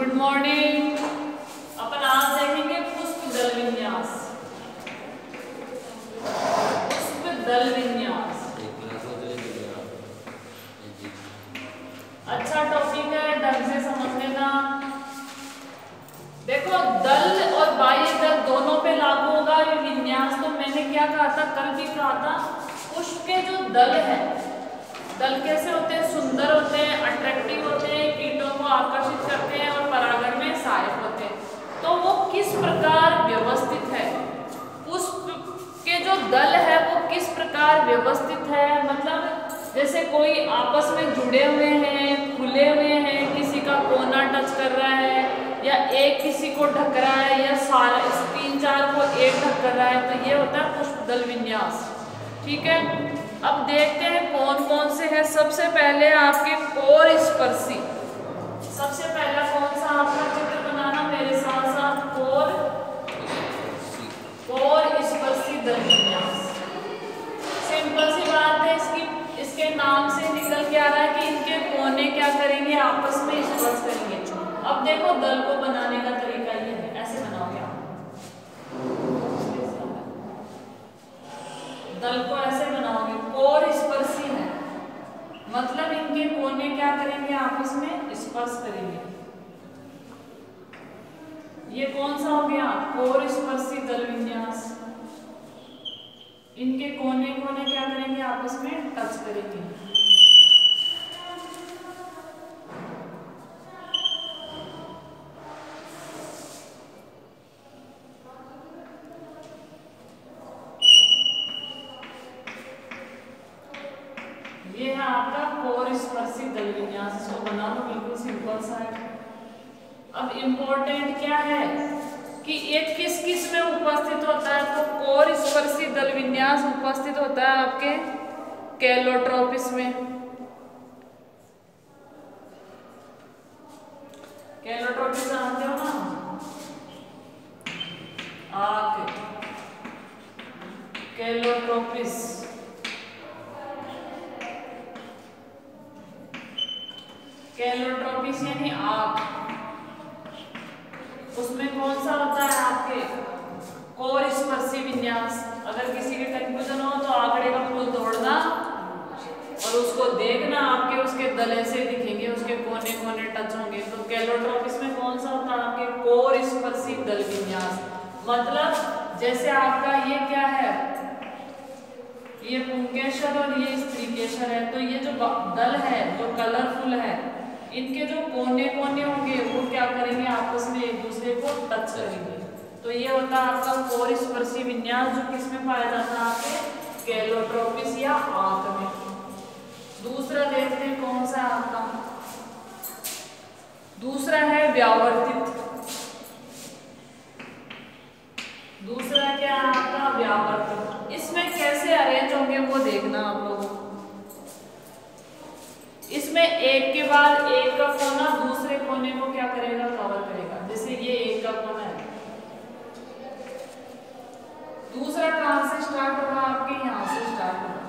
Good morning. अपन आज देखेंगे पुष्प दल विन्यास। पुष्प दल विन्यास अच्छा टॉपिक है, ढंग से समझ लेना। देखो, दल और बाह्य दल दोनों पे लागू होगा ये विन्यास। तो मैंने क्या कहा था, कल भी कहा था, पुष्प के जो दल है, दल कैसे होते हैं? सुंदर होते हैं, अट्रैक्टिव होते हैं, कीटों को आकर्षित करते हैं और परागण में सहायक होते हैं। तो वो किस प्रकार व्यवस्थित है? पुष्प के जो दल है वो किस प्रकार व्यवस्थित है? मतलब जैसे कोई आपस में जुड़े हुए हैं, खुले हुए हैं, किसी का कोना टच कर रहा है, या एक किसी को ढक रहा है, या सारा तीन चार को एक ढक कर रहा है, तो ये होता है पुष्प दल विन्यास। ठीक है, अब देखते हैं कौन कौन से हैं। सबसे पहले आपके कोर स्पर्शी। सबसे पहला कौन सा आपका चित्र बनाना मेरे साथ साथ? कोर स्पर्शी दल विन्यास। सिंपल सी बात है, इसके नाम से निकल के आ रहा है कि इनके कोने क्या करेंगे? आपस में स्पर्श करेंगे। अब देखो, दल को बनाने का तरीका ये है, ऐसे बनाओगे आप दल को, ऐसे बनाओगे। कोर स्पर्शी है, मतलब इनके कोने क्या करेंगे? आपस में स्पर्श करेंगे। ये कौन सा हो गया? कोर स्पर्शी दल विन्यास। इनके कोने कोने क्या करेंगे? आपस में टच करेंगे। ये है आपका कोर स्पर्शी दल विन्यास। इसको बना लो, बिल्कुल सिंपल सा है। अब इम्पोर्टेंट क्या है कि एक किस किस में उपस्थित होता है? तो कोर स्पर्शी दल विन्यास उपस्थित होता है आपके कैलोट्रोपिस में। कैलोट्रोपिस जानते हो ना? आग, कैलोट्रोपिस। कैलोट्रोपिस यानी आग, उसमें कौन सा होता है? आपके कोर स्पर्शी विन्यास। अगर किसी के कंफ्यूजन हो तो आंकड़े का फूल तोड़ना और उसको देखना, आपके उसके दले से दिखेंगे, उसके कोने कोने टच होंगे। तो कैलोट्रोपिस में कौन सा होता है? आपके कोर स्पर्शी दल विन्यास। मतलब जैसे आपका ये क्या है, ये पुंकेसर और ये स्त्रीकेसर है, तो ये जो दल है जो कलरफुल है, इनके जो कोने कोने होंगे वो क्या करेंगे? आपस में एक दूसरे को टच करेंगे। तो ये होता है आपका कोर स्पर्शी विन्यास, जो किसमें पाया जाता है? आपके कैलोट्रोपिस या आंत में। दूसरा देखते हैं कौन सा है आपका। दूसरा है व्यावर्तित। दूसरा क्या है आपका? व्यावर्तित। इसमें कैसे अरेंज होंगे वो देखना आप लोगों। इसमें एक के बाद एक का कोना दूसरे कोने को क्या करेगा? कवर करेगा। जैसे ये एक का कोना है, दूसरा कहां से स्टार्ट होगा? आपके यहां से स्टार्ट होगा।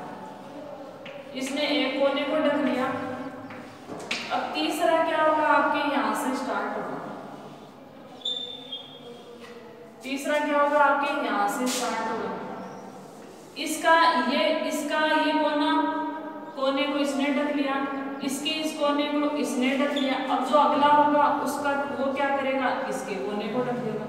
इसने एक कोने को ढक लिया। अब तीसरा क्या होगा? आपके यहां से स्टार्ट होगा। तीसरा क्या होगा? आपके यहां से स्टार्ट होगा। इसका ये कोने को इसने ढक लिया, इसके इस कोने को इसने ढक लिया। अब जो अगला होगा उसका वो क्या करेगा? इसके कोने को ढक देगा।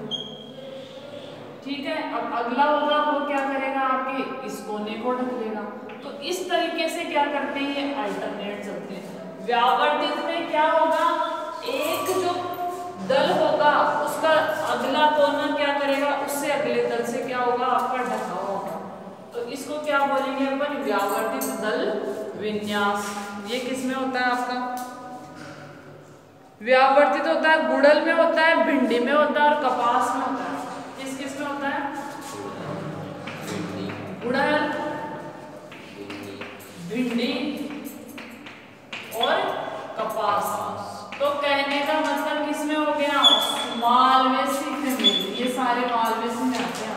ठीक है, अब अगला होगा वो क्या करेगा? आपके इस कोने को ढक देगा। तो इस तरीके से क्या करते हैं? ये अल्टरनेट चलते हैं। व्यावर्तित में क्या होगा? एक जो दल होगा उसका अगला कोना क्या करेगा? उससे अगले दल से क्या होगा? आपका ढका होगा। तो इसको क्या बोलेंगे अपन? व्यावर्तित दल विन्यास। ये किस में होता है आपका? व्यावर्तित होता है, गुड़ल में होता है, भिंडी में होता है और कपास में होता है। किस किस में होता है? गुड़ल, भिंडी और कपास। तो कहने का मतलब किस में हो गया? Malvaceae family. ये सारे मालवेसी में आते हैं।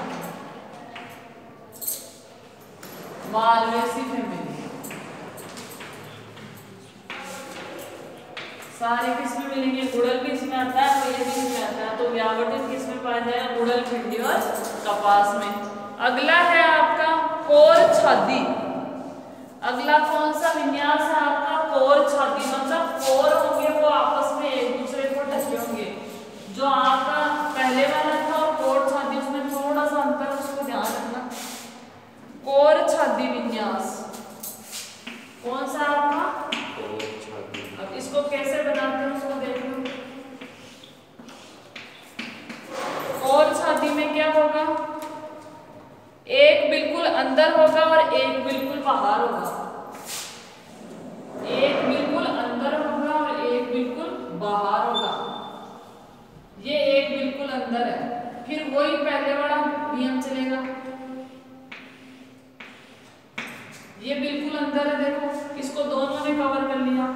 मालवेसी फैमिली सारे किस में मिलेंगे? गुड़ल भी इसमें आता है, भिंडी और कपास में। अगला है आपका कोर छादी। अगला कौन सा विन्यास है आपका? कोर छादी, मतलब कोर होंगे वो आपस में एक दूसरे को ढके होंगे। जो आपका पहले वाला था और कोर छादी उसमें थोड़ा सा अंतर, उसको ध्यान रखना। कोर छादी विन्यास कौन सा आपका? कोर छादी। अब इसको कैसे बनाते हैं उसको देख लो। कोर छादी में क्या होगा? एक बिल्कुल अंदर होगा और एक बिल्कुल बाहर होगा। एक बिल्कुल अंदर होगा और एक बिल्कुल बाहर होगा। ये एक बिल्कुल अंदर है, फिर वही पहले वाला नियम चलेगा। ये बिल्कुल अंदर है, देखो इसको दोनों ने कवर कर लिया।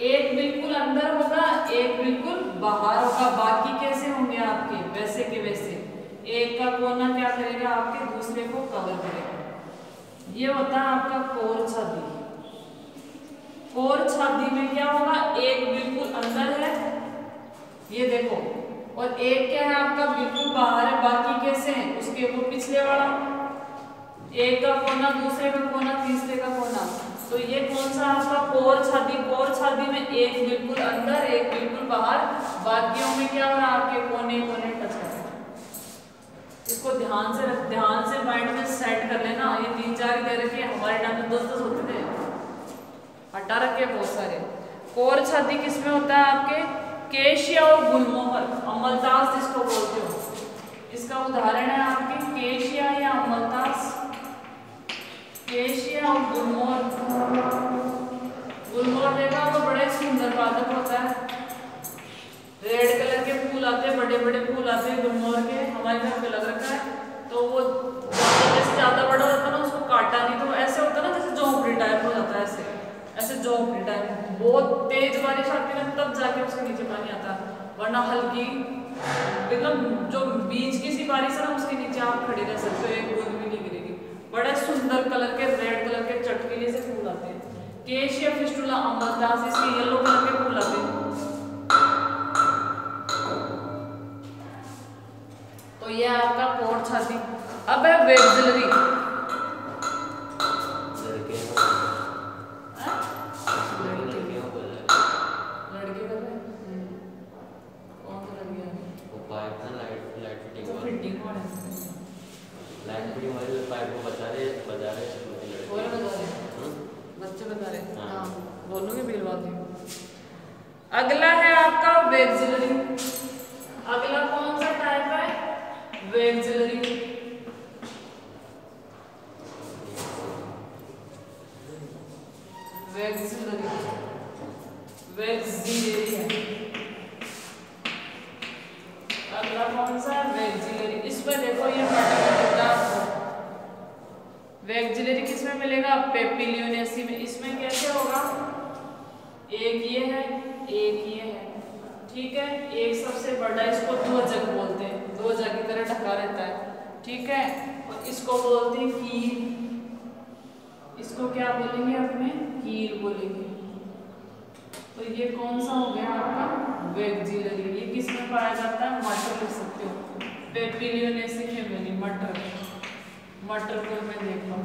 एक बिल्कुल अंदर होगा, एक बिल्कुल बाहर होगा। बाकी कैसे होंगे आपके? वैसे के वैसे। एक का कोना क्या करेगा? आपके दूसरे को कवर करेगा। ये होता है आपका कोर छादी। कोर छादी में क्या होगा? एक बिल्कुल अंदर है, ये देखो, और एक क्या है आपका? बिल्कुल बाहर है। बाकी कैसे हैं? उसके वो पिछले वाला, एक का कोना, दूसरे का कोना, तीसरे का कोना। तो ये कौन सा आपका? कोर छादी। कोर छादी में एक बिल्कुल अंदर, एक बिल्कुल बाहर, बाकियों में क्या हो रहा है? आपके कोने कोने टच कर। इसको ध्यान से माइंड में सेट कर लेना। ये 3-4 दे रखे, हमारे टाइम में 10-10 होते थे, हटा रखे बहुत सारे। कोर छादी किसमें होता है आपके? केशिया और गुलमोहर, अमलतास जिसको बोलते हो। इसका उदाहरण है आपके केशिया या अमलतास। केशिया और गुलमोहर। गुलमोहर देखा तो बड़े सुंदर पादप होता है। रेड कलर के फूल आते हैं, बड़े बड़े फूल आते हैं गुलमोहर के। हमारे घर पे लग रखा है। तो वो जैसे ज्यादा बड़ा होता है ना, उसको काटा नहीं तो ऐसे होता है ना, जैसे झोंपड़ी टाइप हो जाता है। ऐसे झोंपड़ी टाइप। बहुत तेज बारिश आती है तब जाके उसके नीचे पानी आता है, वरना हल्की मतलब जो बीच की सी बारिश है ना, उसके नीचे आप खड़े रह सकते हो, एक बूंद भी नहीं गिरेगी। बड़े सुंदर कलर के रेड कलर के चटकीले से फूल आते हैं। केशिया फिस्टुला अमलतास, इसके येलो कलर के फूल आते हैं। तो ये आपका कोर छाती। अब है वेक्सिलरी। अगला है आपका वेक्सिलरी। अगला कौन सा टाइप है? वेक्सिलरी। वेक्सिलरी है। अगला कौन सा है? वेक्सिलरी। इसमें देखो ये वेक्सिलरी किसमें मिलेगा? पेपिलियोनेसी में। इसमें कैसे होगा? एक ये है, एक ये है, ठीक है। एक सबसे बड़ा, इसको ध्वजक बोलते हैं, ध्वजा की तरह ढका रहता है, ठीक है। और इसको बोलते हैं कील। इसको क्या बोलेंगे? अपने कील बोलेंगे। तो ये कौन सा हो गया आपका? वेक्सिलरी। ये किसमें पाया जाता है? मटर लिख सकते हो, पेपिलियोनेसी फैमिली, मटर। मटर को मैं देख लो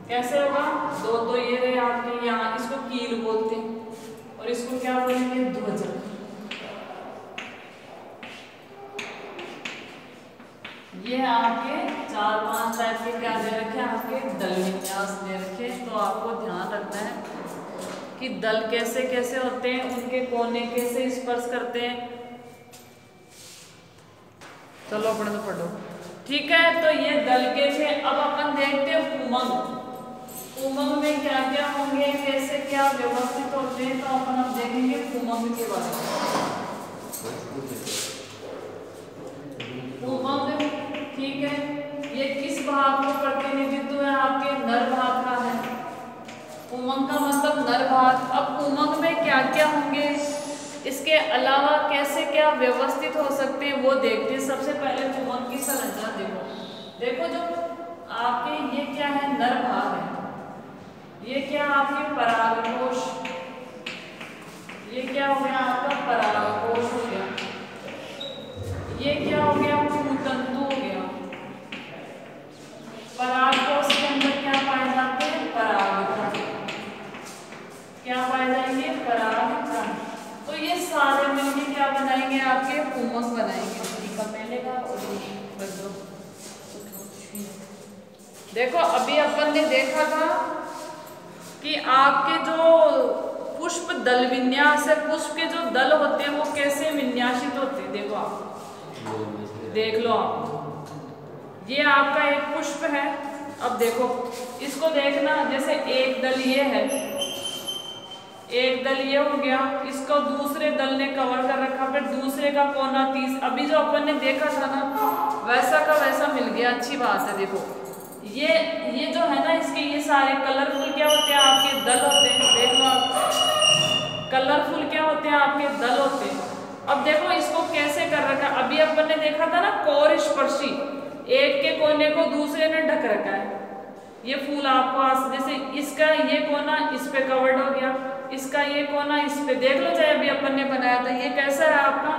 कैसे होगा। दो तो ये रहे आपके यहाँ, इसको कील बोलते हैं और इसको क्या बोलेंगे? ध्वजक। ये आपके 4-5 टाइप के क्या दे रखे हैं? आपके दल विन्यास दे रखे हैं। तो आपको ध्यान रखना है कि दल कैसे कैसे होते हैं, उनके कोने कैसे स्पर्श करते हैं। चलो अपने तो पढ़ो, ठीक है। तो ये दल के थे। अब अपन देखते हैं पुमंग। पुमंग में क्या क्या होंगे, कैसे क्या व्यवस्थित होते हैं, तो अपन अब देखेंगे पुमंग के बारे में। पुमंग, ठीक है, ये किस भाग का प्रतिनिधित्व है? आपके नर भाग का है। पुमंग का मतलब नर भाग। अब पुमंग में क्या क्या होंगे, इसके अलावा कैसे क्या व्यवस्थित हो सकते हैं वो देखते हैं। सबसे पहले पुमंग की संरचना देखो जो आपके ये क्या है? नर भाग है। ये क्या आपके परागकोश, ये क्या हो गया? आपका परागकोश हो गया। ये क्या हो बनाएंगे आपके हुमस बनाएंगे, टीका पहनेगा और बस दो। देखो अभी अपन ने देखा था कि आपके जो पुष्प दल विन्यास है, पुष्प के जो दल होते हैं वो कैसे विन्यासित होते हैं। देखो आप देख लो, आप ये आपका एक पुष्प है। अब देखो इसको देखना, जैसे एक दल ये है, एक दल ये हो गया, इसको दूसरे दल ने कवर कर रखा, फिर दूसरे का कोना तीस, अभी जो अपन ने देखा था ना वैसा का वैसा मिल गया। अच्छी बात है। देखो ये जो है ना, इसके ये सारे कलरफुल क्या होते हैं आपके दल होते हैं। देख लो आप, कलरफुल क्या होते हैं आपके दल होते हैं। अब देखो इसको कैसे कर रखा, अभी अपन ने देखा था ना कोर स्पर्शी, एक के कोने को दूसरे ने ढक रखा है। ये फूल आपको जैसे इसका ये कोना इस पे कवर्ड हो गया, इसका ये कोना इस पे। देख लो चाहे अभी अपन ने बनाया था ये कैसा है आपका,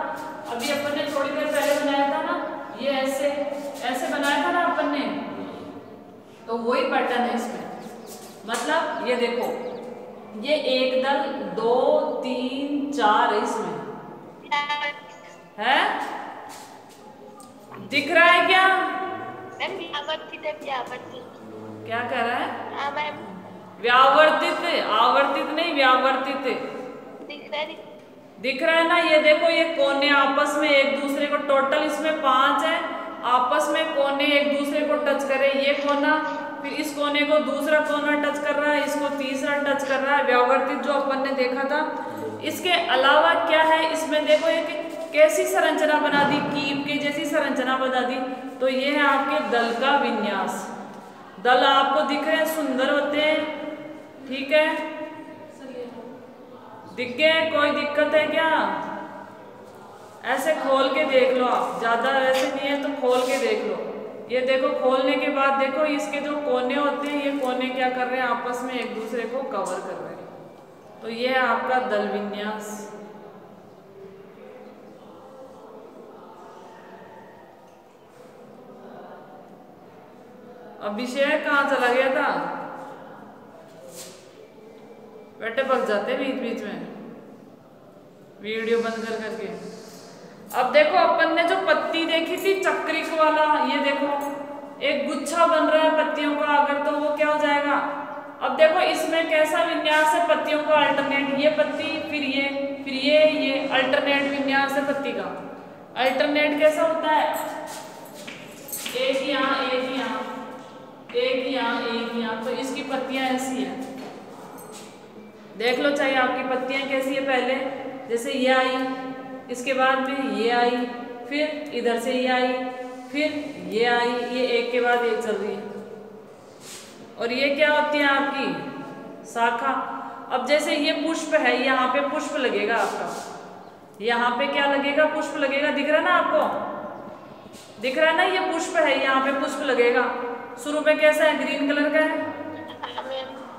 अभी अपन ने थोड़ी देर पहले बनाया था ना, ये ऐसे ऐसे बनाया था ना अपन ने, तो वही पैटर्न है इसमें। मतलब ये देखो, ये एक दल 2 3 4 है इसमें, है दिख रहा है क्या? क्या कर रहा है? व्यावर्तित, आवर्तित नहीं, व्यावर्तित दिख रहा है ना। ये देखो ये कोने आपस में एक दूसरे को, टोटल इसमें 5 है, आपस में कोने एक दूसरे को टच करे। ये कोना फिर इस कोने को दूसरा कोना टच कर रहा है, इसको तीसरा टच कर रहा है, व्यावर्तित जो अपन ने देखा था। इसके अलावा क्या है इसमें, देखो एक कैसी संरचना बना दी, कीप के जैसी संरचना बना दी। तो ये है आपके दल का विन्यास। दल आपको दिख रहे हैं, सुंदर होते हैं, ठीक है, दिख गए? कोई दिक्कत है क्या? ऐसे खोल के देख लो आप, ज्यादा ऐसे नहीं है तो खोल के देख लो। ये देखो खोलने के बाद देखो इसके जो कोने होते हैं, ये कोने क्या कर रहे हैं आपस में एक दूसरे को कवर कर रहे हैं। तो ये है आपका दल विन्यास। अभिषेक कहाँ चला गया था? बेटे पक जाते बीच बीच में वीडियो बंद कर करके। अब देखो अपन ने जो पत्ती देखी थी चक्रिक वाला, ये देखो एक गुच्छा बन रहा है पत्तियों का अगर, तो वो क्या हो जाएगा। अब देखो इसमें कैसा विन्यास है पत्तियों का, अल्टरनेट, ये पत्ती फिर ये अल्टरनेट विन्यास है पत्ती का। अल्टरनेट कैसा होता है, एक यहाँ एक यहाँ एक यहाँ एक यहाँ, तो इसकी पत्तियां ऐसी हैं। देख लो चाहे आपकी पत्तियां कैसी है, पहले जैसे ये आई, इसके बाद में ये आई, फिर इधर से ये आई, फिर ये आई, ये एक के बाद एक चल रही है। और ये क्या होती है आपकी शाखा। अब जैसे ये पुष्प है, यहाँ पे पुष्प लगेगा आपका, यहाँ पे क्या लगेगा, पुष्प लगेगा। दिख रहा है ना आपको, दिख रहा है ना, ये पुष्प है, यहाँ पे पुष्प लगेगा। शुरू में कैसा है, ग्रीन कलर का है।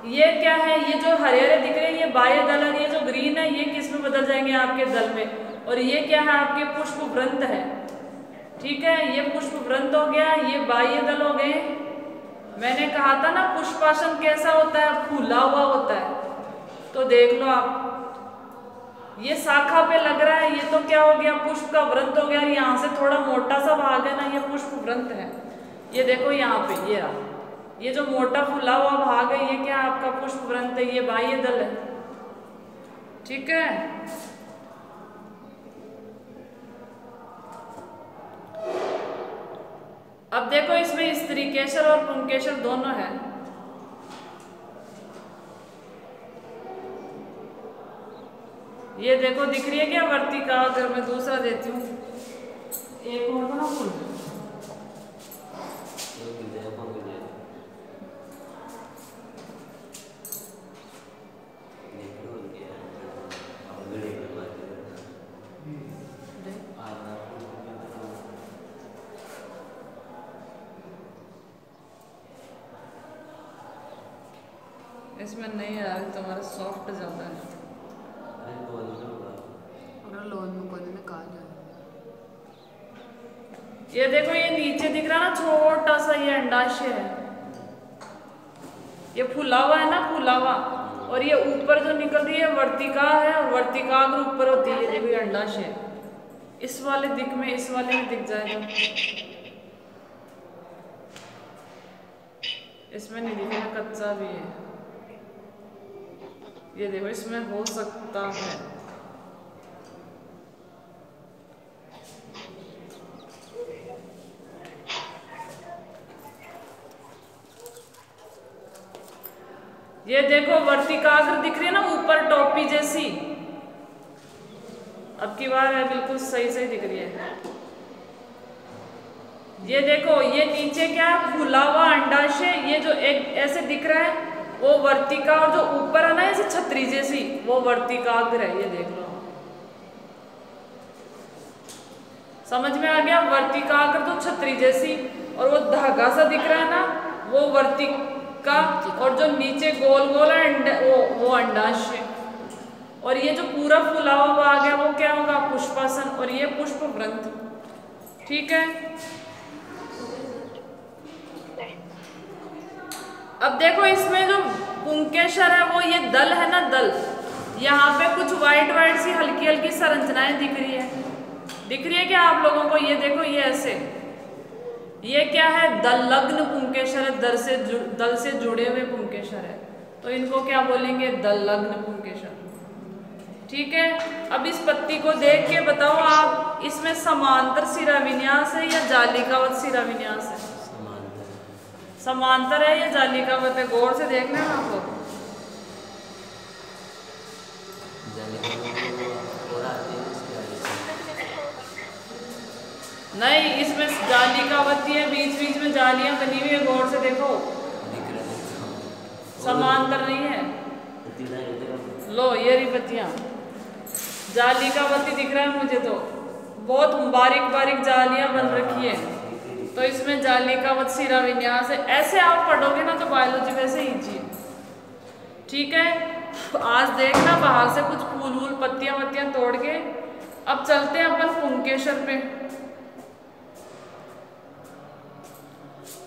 ये क्या है, ये जो हरे हरे दिख रहे हैं ये बाह्य दल है, ये जो ग्रीन है ये किस में बदल जाएंगे आपके दल में। और ये क्या है आपके पुष्प वृंत है, ठीक है, ये पुष्प वृंत हो गया, ये बाह्य दल हो गए। मैंने कहा था ना पुष्पासन कैसा होता है, फूला हुआ होता है। तो देख लो आप, ये शाखा पे लग रहा है, ये तो क्या हो गया, पुष्प का वृंत हो गया। यहाँ से थोड़ा मोटा सा भाग है ना, ये पुष्प वृंत है। ये देखो यहाँ पे ये रहा, ये जो मोटा फूला हुआ भाग है ये क्या आपका पुष्प वृंत है, ये बाह्य दल है, ठीक है। अब देखो इसमें स्त्रीकेसर और पुंकेसर दोनों है। ये देखो दिख रही है क्या वर्तिका, अगर मैं दूसरा देती हूँ, एक और ना फूल, इसमें नहीं आ रही, तुम्हारा सॉफ्ट ज्यादा है। ये देखो ये नीचे दिख रहा ना छोटा सा, ये अंडाशय है, ये फूला हुआ है ना, फूला हुआ। और ये ऊपर जो निकल रही है वर्तिका है, और वर्तिका अगर ऊपर होती है, ये देखो ये अंडाशय, इस वाले दिख में, इस वाले में दिख जाएगा, इसमें नहीं दिखेगा, कच्चा भी है। ये देखो इसमें हो सकता है। ये देखो वर्तिकाग्र दिख रही है ना ऊपर टोपी जैसी, अब की बार है बिल्कुल सही सही दिख रही है। ये देखो ये नीचे क्या फूला हुआ अंडाशय, ये जो एक ऐसे दिख रहा है वो वर्तिका, और जो ऊपर है ना ऐसे छतरी जैसी वो वर्तिकाग्र है। ये देख लो, समझ में आ गया? वर्तिकाग्र तो छतरी जैसी, और वो धागा सा दिख रहा है ना वो वर्तिका, और जो नीचे गोल गोल है वो अंडाशय, और ये जो पूरा फूला हुआ आ गया वो क्या होगा? पुष्पासन, और ये पुष्प ग्रंथ। ठीक है, अब देखो इसमें जो पुंकेसर है वो ये दल है ना, दल, यहाँ पे कुछ वाइट वाइट सी हल्की हल्की संरचनाएं दिख रही है, दिख रही है क्या आप लोगों को? ये देखो ये ऐसे, ये क्या है? दलग्न पुंकेसर है, दल से जुड़े हुए पुंकेसर है, तो इनको क्या बोलेंगे? दलग्न पुंकेसर। ठीक है, अब इस पत्ती को देख के बताओ आप, इसमें समांतर शिरा विन्यास है या जालिकावत शिरा विन्यास है? समांतर है या जालिकावत है? गौर से देखना है आप लोग। नहीं, इसमें जालिकावती है, बीच बीच में जालियां बनी हुई है, गौर से देखो, समांतर नहीं है। लो ये रही पत्तियां, जालिकावती दिख रहा है मुझे, तो बहुत बारीक बारीक जालियां बन रखी है, तो इसमें जालिकावत शिरा विन्यास है। ऐसे आप पढ़ोगे ना तो बायोलॉजी वैसे इजी है। ठीक है, आज देखना बाहर से कुछ फूल वूल पत्तियां वत्तियां तोड़ के। अब चलते हैं अपन पुंकेसर पे।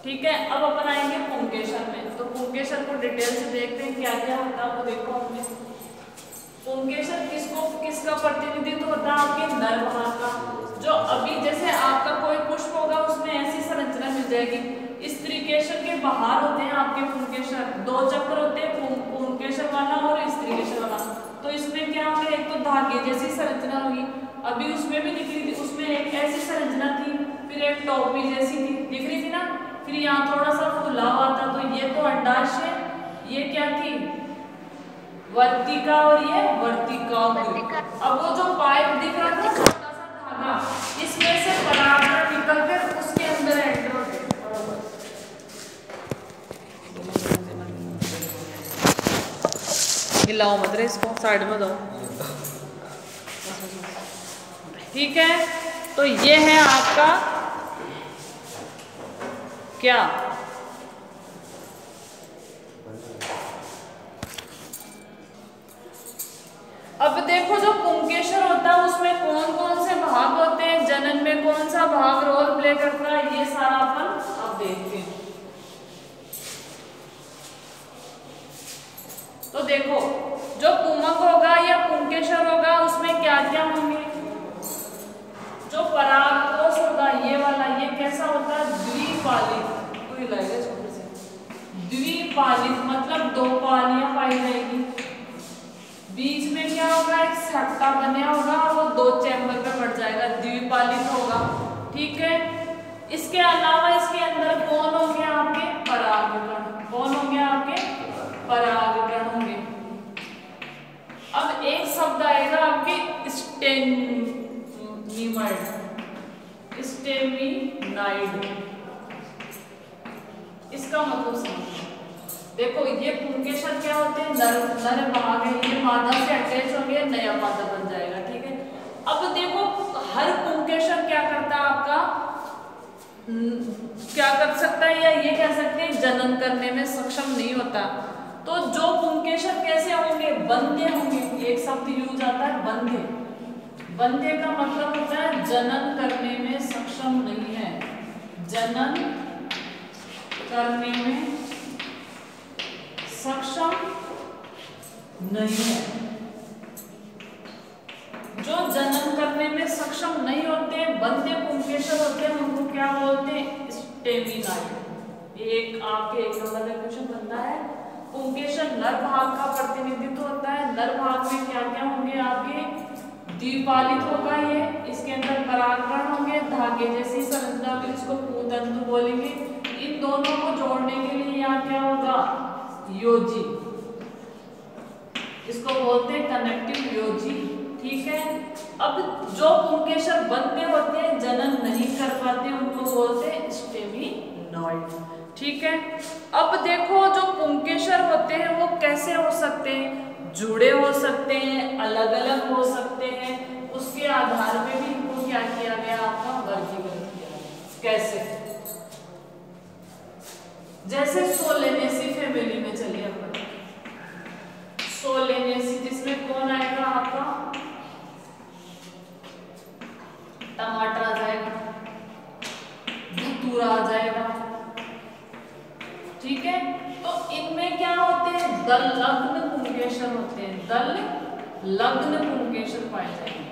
ठीक है, अब अपन आएंगे पुंकेसर में, तो पुंकेसर को डिटेल से देखते हैं क्या क्या होता है। वो देखो हमने पुंकेसर किसका प्रतिनिधित्व होता है? आपके नर भाग का, जो अभी जैसे आपका कोई पुष्प होगा उसमें ऐसी संरचना मिल जाएगी। स्त्रीकेसर के बाहर होते हैं आपके पुंकेसर, दो चक्र होते हैं, पुंकेसर वाला और स्त्रीकेसर वाला। तो इसमें क्या होगा? एक तो धागे जैसी संरचना होगी, अभी उसमें भी दिख रही थी, उसमें एक ऐसी संरचना थी, फिर एक टोपी जैसी थी, दिख रही थी ना, फिर यहाँ थोड़ा सा फूला हुआ था, तो ये तो अंडाशय, ये क्या थी? वर्तिका, और ये वर्तिकाग्र। अब वो जो पाइप दिख रहा था छोटा सा धागा, इसमें से परागण निकल कर उसके अंदर एंटर होते हैं। हिलाओ मत रे इसको, साइड में दो। ठीक है, तो ये है आपका क्या? अब देखो जो पुंकेसर होता है उसमें कौन कौन से भाग होते हैं, जनन में कौन सा भाग रोल प्ले करता है, ये सारा अपन अब देखते हैं। तो देखो जो पुमक होगा या पुंकेसर होगा उसमें क्या क्या होंगे? जो परागकोश होगा ये वाला, ये कैसा होता है? द्विपालित। कोई लगेगा छोटे से, द्विपालित मतलब दो पालियां पाई जाएगी। बीच में क्या होगा? एक सट्टा बना होगा और वो दो चैम्बर पे बढ़ जाएगा, द्विपालित होगा। ठीक है, इसके अलावा इसके अंदर कौन होंगे? आपके परागकण। कौन होंगे? आपके परागकण होंगे। अब एक शब्द आएगा आपके स्टेमिनाइड, इसका मतलब समझो। देखो ये पुंकेसर क्या होते हैं? नर भाग है, ये मादा से अटैच होंगे, नया मादा बन जाएगा। ठीक है, अब देखो हर पुंकेसर क्या करता है आपका, क्या कर सकता है या ये कह सकते हैं जनन करने में सक्षम नहीं होता। तो जो पुंकेसर कैसे होंगे? बंध्य होंगे। एक शब्द यूज आता है बंध्य। बंध्य का मतलब होता है जनन करने में सक्षम नहीं है, जनन करने में सक्षम नहीं है। जो जनन करने में सक्षम सूक्ष्म नहीं होते, बंदे पुंकेसर होते हैं, उनको क्या बोलते हैं? स्टेमिनाइड। ये एक आपके 1 नंबर का क्वेश्चन बनता है। पुंकेसर नर भाग का प्रतिनिधित्व होता है। नर भाग में क्या क्या होंगे आपके? द्विपालित होगा ये, इसके अंदर परागकण होंगे, धागे जैसी संरचना में इसको पूतंतु बोलेंगे। इन दोनों को जोड़ने के लिए यहाँ क्या होगा? योजी, इसको बोलते हैं कनेक्टिव योजी। ठीक है। अब जो पुंकेसर बंदे होते हैं, जनन नहीं कर पाते, उनको बोलते हैं स्टेमिनॉइड। ठीक है। अब देखो जो पुंकेसर होते हैं वो कैसे हो सकते हैं? जुड़े हो सकते हैं, अलग अलग हो सकते हैं, उसके आधार पे भी इनको क्या किया गया? आपका वर्गीकृत किया गया। कैसे? जैसे सोलेनेसी फैमिली में चलिए अपन, सोलेनेसी जिसमें कौन आएगा आपका? टमाटर आ जाएगा, धतूरा आ जाएगा। ठीक है। तो इनमें क्या होते हैं? दल लग्न पुंकेसर होते हैं, दल लग्न पुंकेसर पाए जाएंगे।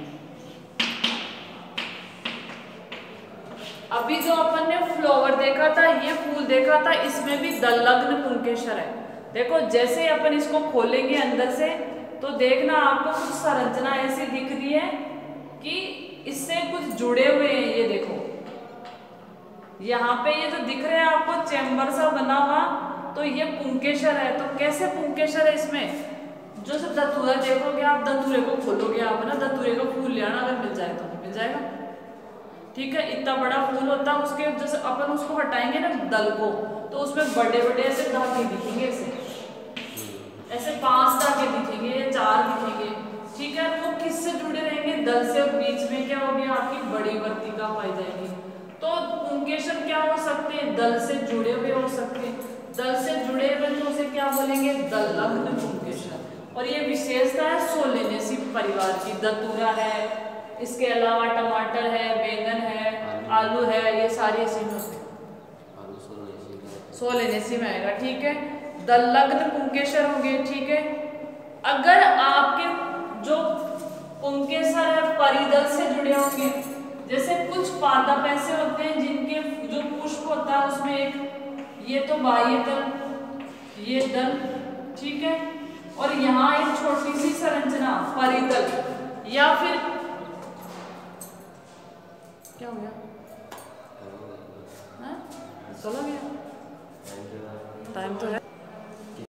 अभी जो अपन ने फ्लावर देखा था, ये फूल देखा था, इसमें भी दल लग्न पुंकेसर है। देखो जैसे अपन इसको खोलेंगे अंदर से, तो देखना आपको कुछ संरचना ऐसी दिख रही है कि इससे कुछ जुड़े हुए हैं। ये देखो यहाँ पे ये जो दिख रहे हैं आपको चैम्बर सा बना हुआ, तो ये पुंकेसर है। तो कैसे पुंकेसर है इसमें? जो सब धतूरा देखोगे आप, धतूरे को खोलोगे आप ना, धतूरे का फूल ले आना, अगर मिल जाए तो मिल जाएगा। ठीक है। इतना बड़ा फूल होता है, उसके जैसे अपन उसको हटाएंगे ना दल को, तो उसमें बड़े बड़े ऐसे धागे दिखेंगे, ऐसे 5 धागे दिखेंगे या 4 दिखेंगे। ठीक है। वो किससे जुड़े रहेंगे? दल से। बीच में क्या होगी? आपकी बड़ी वर्तिका पाई जाएगी। तो पुंकेसर क्या हो सकते हैं? दल से जुड़े हुए हो सकते हैं। दल से जुड़े हुए तो उसे क्या बोलेंगे? दल लग्न पुंकेसर। और ये विशेषता है सोलेनेसी परिवार की। धतूरा है, इसके अलावा टमाटर है, बैंगन है, आलू है, ये सारे इसी में होते हैं, सोलेनेसी में आएगा। ठीक है। दल लग्न पुंकेसर होंगे। ठीक है। अगर आपके जो पुंकेसर है परिदल से जुड़े होंगे, जैसे कुछ पादप ऐसे होते हैं जिनके जो पुष्प होता है उसमें एक, ये तो बाह्य दल, ये दल। ठीक है। और यहाँ एक छोटी सी संरचना परिदल, या फिर क्या हो गया? चलो गया टाइम तो है।